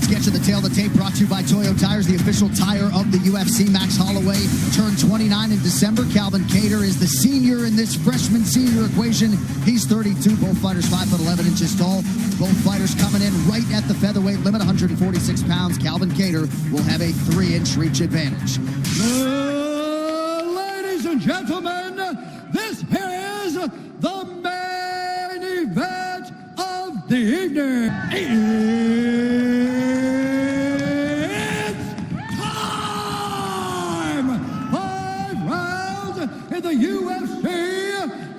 get to the tail of the tape, brought to you by Toyo Tires, the official tire of the UFC. Max Holloway turned 29 in December. Calvin Kattar is the senior in this freshman-senior equation. He's 32. Both fighters 5'11" tall. Both fighters coming in right at the featherweight limit, 146 pounds. Calvin Kattar will have a 3-inch reach advantage. Ladies and gentlemen, this is the main event of the evening. It's time! 5 rounds in the UFC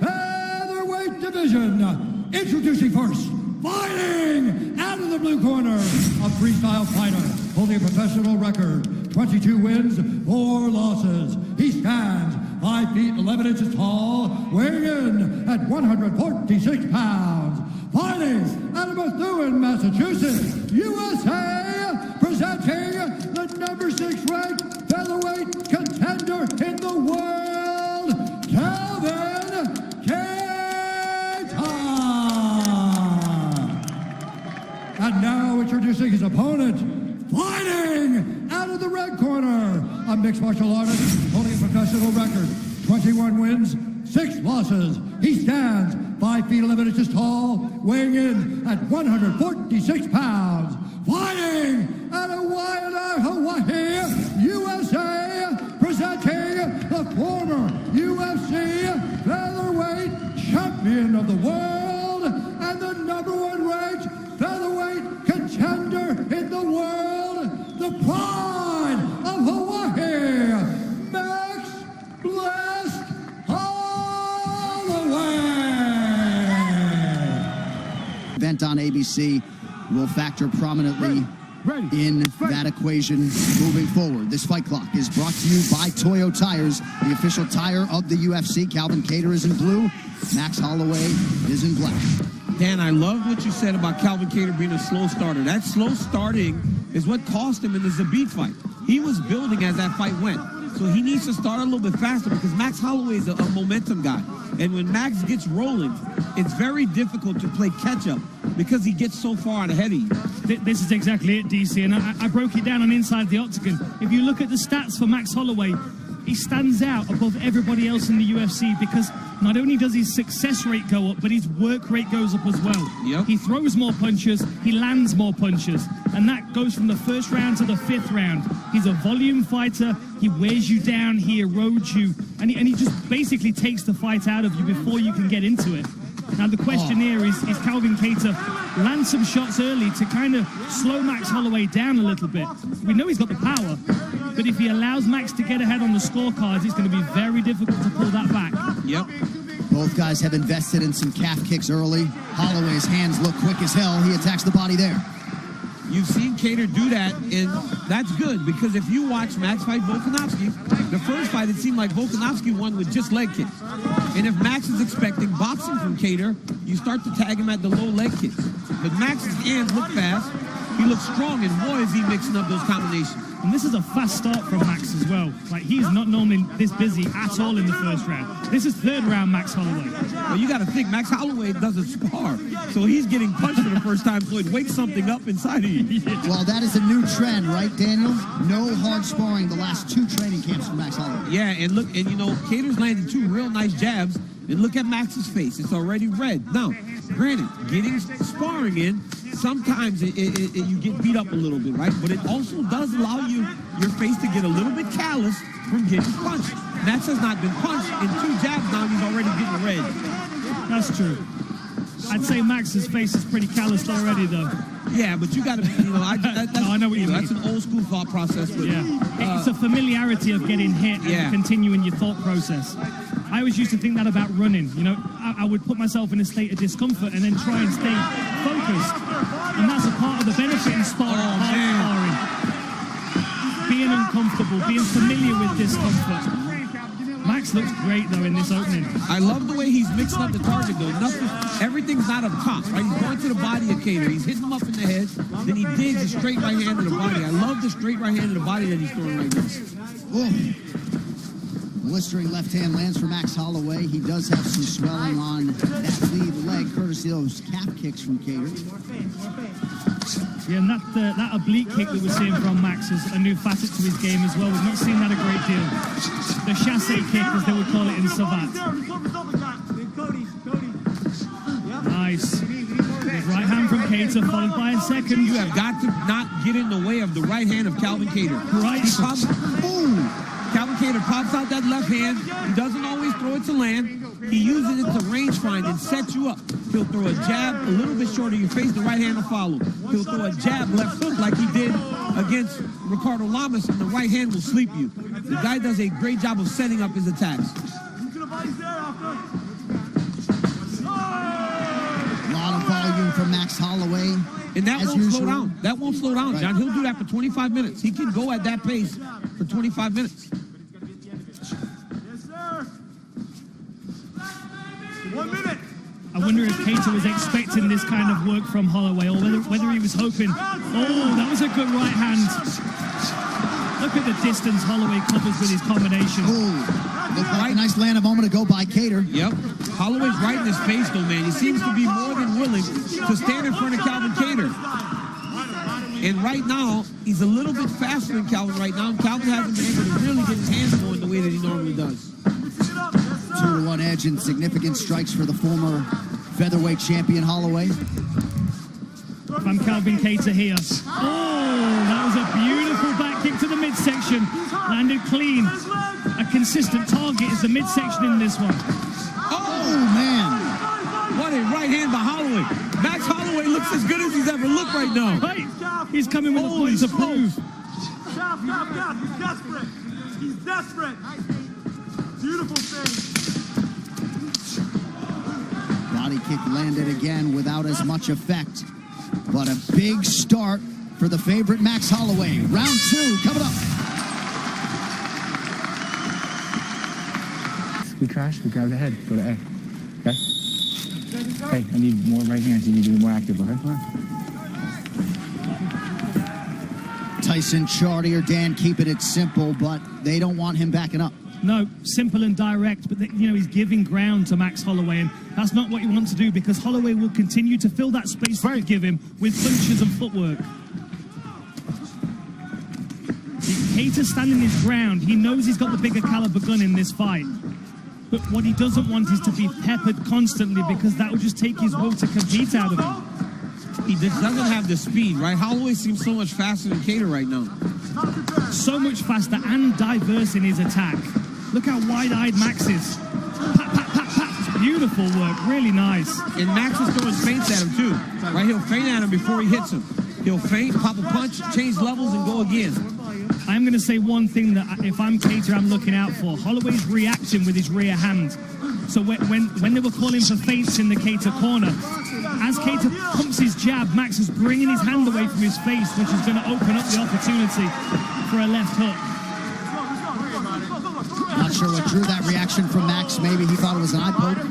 featherweight division. Introducing first, fighting out of the blue corner, a freestyle fighter holding a professional record, 22 wins, 4 losses. He stands 5 feet 11 inches tall, weighing in at 146 pounds. Fighting out of Methuen, Massachusetts, USA, presenting the number 6 ranked featherweight contender in the world, Calvin Kattar. And now introducing his opponent, fighting out of the red corner, a mixed martial artist holding a professional record, 21 wins, 6 losses. He stands 5 feet 11 inches tall, weighing in at 146 pounds. Fighting out of Waianae, Hawaii, USA, presenting the former UFC featherweight champion of the world and the number 1 ranked featherweight contender in the world, the pride of Hawaii, Max Blessed Holloway. Event on ABC will factor prominently in that equation moving forward. This fight clock is brought to you by Toyo Tires, the official tire of the UFC. Calvin Kattar is in blue. Max Holloway is in black. Dan, I love what you said about Calvin Kattar being a slow starter. That slow starting is what cost him in the Zabit fight. He was building as that fight went. So he needs to start a little bit faster because Max Holloway is a momentum guy. And when Max gets rolling, it's very difficult to play catch-up because he gets so far out ahead of you. This is exactly it, DC, and I broke it down on Inside the Octagon. If you look at the stats for Max Holloway, he stands out above everybody else in the UFC because not only does his success rate go up, but his work rate goes up as well. Yep. He throws more punches, he lands more punches, and that goes from the first round to the 5th round. He's a volume fighter, he wears you down, he erodes you, and he just basically takes the fight out of you before you can get into it. Now the question here is Calvin Kattar land some shots early to kind of slow Max Holloway down a little bit? We know he's got the power, but if he allows Max to get ahead on the scorecards, it's going to be very difficult to pull that back. Yep. Both guys have invested in some calf kicks early. Holloway's hands look quick as hell. He attacks the body there. You've seen Kattar do that, and that's good because if you watch Max fight Volkanovski, the first fight, it seemed like Volkanovski won with just leg kicks. And if Max is expecting boxing from Kattar, you start to tag him at the low leg kicks. But Max's hands look fast, he looks strong, and boy, is he mixing up those combinations. And this is a fast start from Max as well. Like, he's not normally this busy at all in the first round. This is 3rd round Max Holloway. Well, you got to think, Max Holloway doesn't spar. So he's getting punched for the first time, so it wakes something up inside of you. Well, that is a new trend, right, Daniel? No hard sparring the last 2 training camps for Max Holloway. Yeah, and look, and you know, Kattar's landed 2 real nice jabs, and look at Max's face. It's already red. Now, granted, getting sparring in, sometimes you get beat up a little bit, right? But it also does allow your face to get a little bit callous from getting punched. Max has not been punched in 2 jabs now, he's already getting red. That's true. I'd say Max's face is pretty calloused already, though. Yeah, but you got to, you know, I know what you mean. That's an old school thought process. But, yeah, it's a familiarity of getting hit and continuing your thought process. I always used to think that about running. You know, I would put myself in a state of discomfort and then try and stay focused. And that's a part of the benefit in sparring. Being uncomfortable, being familiar with discomfort. Max looks great, though, in this opening. I love the way he's mixing up the target, though. Everything's not up top, right? He's going to the body of Kattar. He's hitting him up in the head. Then he digs a straight right hand to the body. I love the straight right hand to the body that he's throwing right now. Blistering left hand lands for Max Holloway. He does have some swelling on that lead leg, courtesy of those calf kicks from Kattar. Yeah, and that oblique kick that we're seeing from Max is a new facet to his game as well. We've not seen that a great deal. The chasse kick, as they would call it in Savate. Nice. Right hand from Kattar, followed by a second. You have got to not get in the way of the right hand of Calvin Kattar. Right. Calvin Kattar pops out that left hand. He doesn't always throw it to land. He uses it to range find and set you up. He'll throw a jab a little bit short of your face, the right hand will follow. He'll throw a jab left hook like he did against Ricardo Lamas, and the right hand will sleep you. The guy does a great job of setting up his attacks. A lot of volume from Max Holloway. And that won't slow down. That won't slow down, John. He'll do that for 25 minutes. He can go at that pace for 25 minutes. I wonder if Kattar was expecting this kind of work from Holloway, or whether he was hoping. Oh, that was a good right hand. Look at the distance Holloway covers with his combination. Looked like a nice land a moment ago by Kattar. Yep. Holloway's right in his face, though, man. He seems to be more than willing to stand in front of Calvin Kattar. And right now, he's a little bit faster than Calvin right now. Calvin hasn't been able to really get his hands going the way that he normally does. 2-1 edge and significant strikes for the former featherweight champion Holloway. From Calvin Kattar here. Oh, that was a beautiful back kick to the midsection. Landed clean. A consistent target is the midsection in this one. Oh, man. What a right hand by Holloway. Max Holloway looks as good as he's ever looked right now. Right. He's coming with a point to prove. He's desperate. He's desperate. Beautiful thing. Body kick landed again without as much effect. But a big start for the favorite Max Holloway. Round 2 coming up. We crash, we grab the head, go to A. Okay? Hey, I need more right hands. You need to be more active, okay? Come on. Tyson, Chardy, or Dan keeping it simple, but they don't want him backing up. No, simple and direct, but he's giving ground to Max Holloway, and that's not what you want to do, because Holloway will continue to fill that space that you give him with punches and footwork. Kattar's standing his ground. He knows he's got the bigger caliber gun in this fight. But what he doesn't want is to be peppered constantly, because that will just take his will to compete out of him. He just doesn't have the speed, right? Holloway seems so much faster than Kattar right now. So much faster and diverse in his attack. Look how wide-eyed Max is. Pat, pat, pat, pat. Beautiful work. Really nice. And Max is throwing feints at him, too. Right? He'll feint at him before he hits him. He'll feint, pop a punch, change levels, and go again. I'm going to say one thing that if I'm Kattar, I'm looking out for. Holloway's reaction with his rear hand. So when they were calling for feints in the Kattar corner, as Kattar pumps his jab, Max is bringing his hand away from his face, which is going to open up the opportunity for a left hook. Not sure what drew that reaction from Max. Maybe he thought it was an eye poke.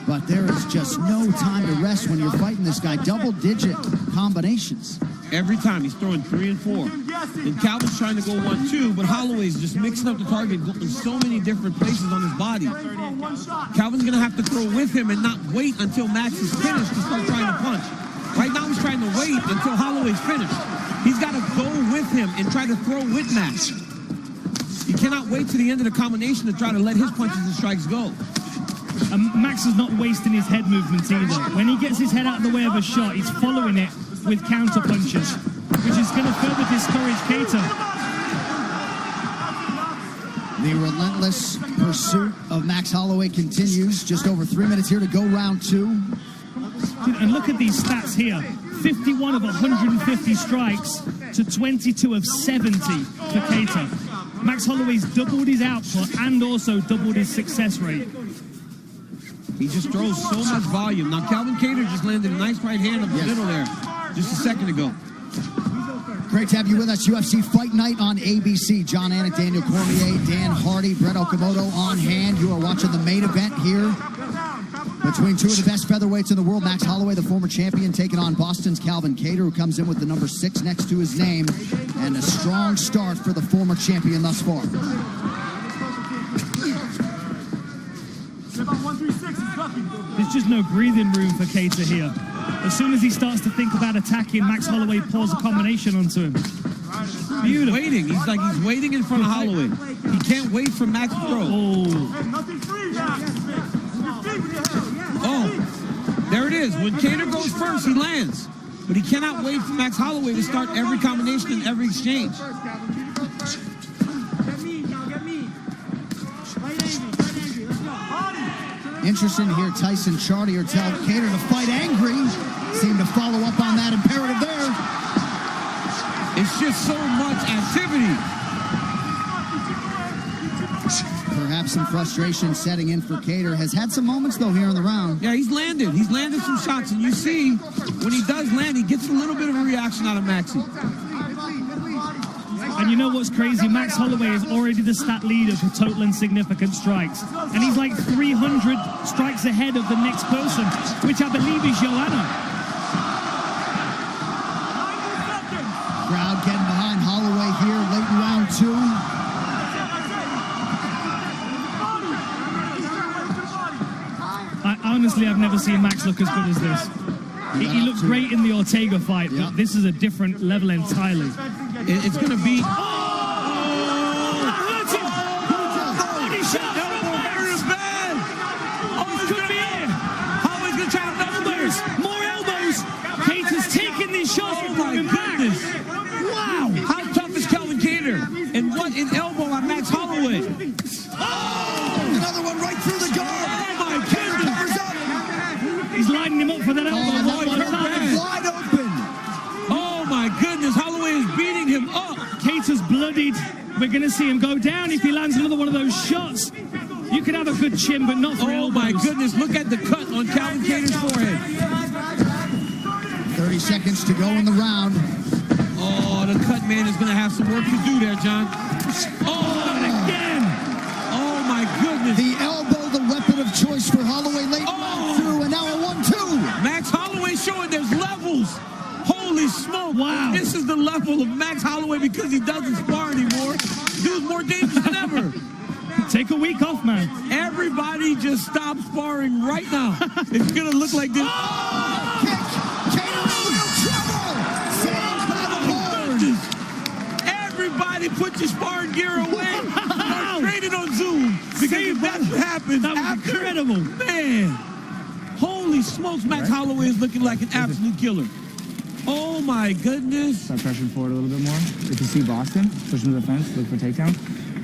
But there is just no time to rest when you're fighting this guy. Double-digit combinations. Every time he's throwing 3 and 4. And Calvin's trying to go 1-2, but Holloway's just mixing up the target in so many different places on his body. Calvin's going to have to throw with him and not wait until Max is finished to start trying to punch. Right now he's trying to wait until Holloway's finished. He's got to go with him and try to throw with Max. You cannot wait to the end of the combination to try to let his punches and strikes go. Max is not wasting his head movements either. When he gets his head out of the way of a shot, he's following it with counter punches, which is going to further discourage Kattar. The relentless pursuit of Max Holloway continues. Just over 3 minutes here to go, round 2. And look at these stats here. 51 of 150 strikes to 22 of 70 for Kattar. Max Holloway's doubled his output and also doubled his success rate. He just throws so much volume. Now, Calvin Kattar just landed a nice right hand up the middle there just a second ago. Great to have you with us. UFC Fight Night on ABC. John Anik, Daniel Cormier, Dan Hardy, Brett Okamoto on hand. You are watching the main event here between two of the best featherweights in the world. Max Holloway, the former champion, taking on Boston's Calvin Kattar, who comes in with the number 6 next to his name. And a strong start for the former champion thus far. There's just no breathing room for Kattar here. As soon as he starts to think about attacking, Max Holloway pours a combination onto him. Beautiful. Waiting. He's waiting in front of Holloway. He can't wait for Max to throw. Oh, there it is. When Kattar goes first, he lands. But he cannot wait for Max Holloway to start every combination and every exchange. Interesting to hear Tyson Chartier tell Kattar to fight angry. Seemed to follow up on that imperative there. It's just so much activity. Perhaps some frustration setting in for Kattar. Has had some moments, though, here in the round. Yeah, he's landed. He's landed some shots. And you see, when he does land, he gets a little bit of a reaction out of Maxie. And you know what's crazy? Max Holloway is already the stat leader for total and significant strikes. And he's like 300 strikes ahead of the next person, which I believe is Joanna. Crowd getting behind Holloway here late in round 2. Honestly, I've never seen Max look as good as this. He looked great in the Ortega fight, but this is a different level entirely. It's going to be... Oh, that hurt him! Body shot from Max! Bad! Oh, This could be it! Holloway's going to try Elbows! More elbows! Kattar's taking these shots from him back! Wow! How tough is Kattar? And what an elbow on Max Holloway! Oh! Another one right through the guard! Oh, my goodness! Covers up! He's lining him up for that elbow. Wide open! Oh, my goodness! Holloway is beating him up! Kattar's bloodied. We're going to see him go down if he lands another one of those shots. You could have a good chin, but not for elbows. Oh, my goodness. Look at the cut on Calvin Kattar's forehead. 30 seconds to go in the round. Oh, the cut man is going to have some work to do there, John. Oh, and again. Oh, my goodness. The elbow, the weapon of choice for Holloway late in round 2, and now a 1-2. Max Holloway showing there's levels. Holy smoke. Wow. This is the level of Max Holloway because he doesn't spar anymore. Dude's more dangerous than ever. Take a week off, man. Everybody just stop sparring right now. It's going to look like this. Kattar in real trouble. Saved by the board. Everybody put your sparring gear away. Start training on Zoom because that's what happens. That was incredible. Man. Holy smokes, Max Holloway is looking like an absolute killer. Oh, my goodness. Start pressuring forward a little bit more. If you see Boston, push him to the fence, look for takedown.